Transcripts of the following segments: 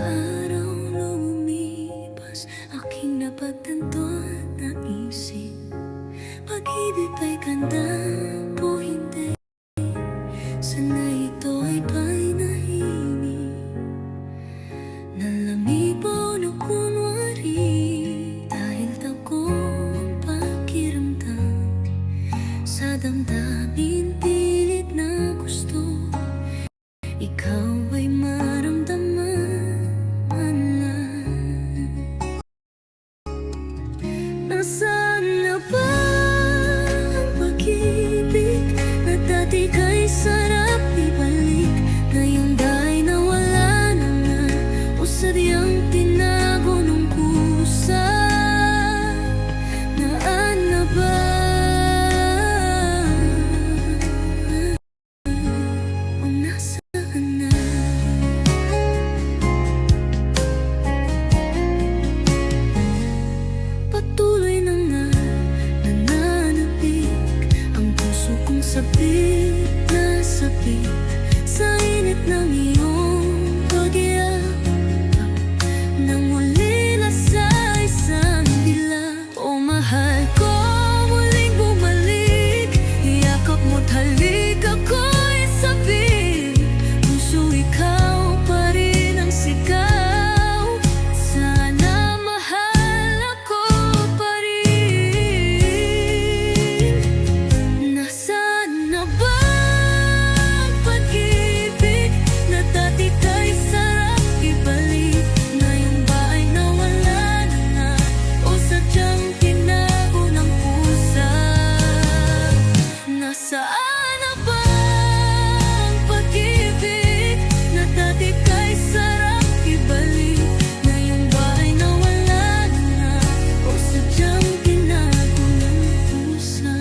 araw lumipas, aking napagtanto at naisip, pag-ibig ba'y ganda o hindi? Sana ito ay pahinahimik, nalamibo na kunwari, dahil tako ang pakiramdam sa damdamin, pilit na gusto ikaw ay maramdaman man lang. Nasaan na ba ang pag-ibig na dati kay sarap ibalik? Ngayon ba'y nawala na nga o sadyang tinago nung kusa? Naan na ba o nasaan na? Patuloy na nga nananabik ang puso kong sabik na sabik sa init ng iyong pag-iyak, nang muli na sa isang dilag. O mahal ko, muling bumalik, yakap mo't halik ako'y sabik. Puso ikaw pa rin ang sigaw, sana mahal ako pa rin. Nasaan na ba ang pag-ibig na dati kay sarap ibalik? Ngayon ba ay nawala na nga o sadyang tinago ng pusa? Nasaan na ba ang pag-ibig na dati kay sarap ibalik? Ngayon ba ay nawala na nga o sadyang tinago ng pusa?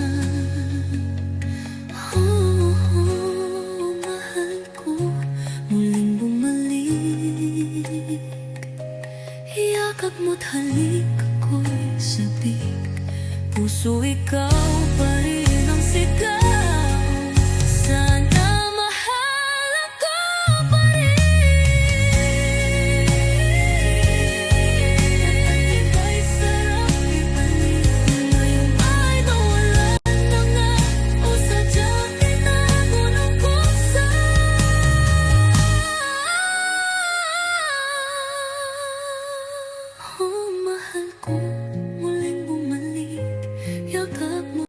Oh, mahal ko, muling bumalik, yakap mo't halik ako'y sabik. Puso ikaw pa rin ang sigaw, sana mahal ako pa rin. Iba'y sarap ibalik, ngayon ba'y nawala na nga o sadyang tinago ng pusa? Oh, mahal ko, muling bumalik, yakap mo't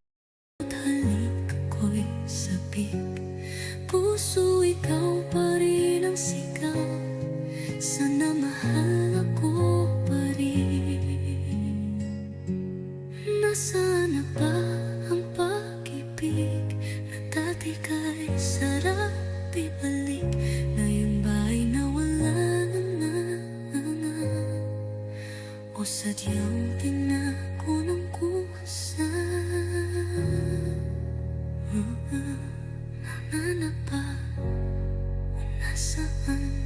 halik ako'y sabik. Puso ikaw pa rin ang sigaw, sana mahal ako pa rin. Nasaan na ba ang pag-ibig na dati kay sarap ibalik? Ngayon ba'y nawala na nga o sadyang tinago ng kusa? Nasaan na ba o nasaan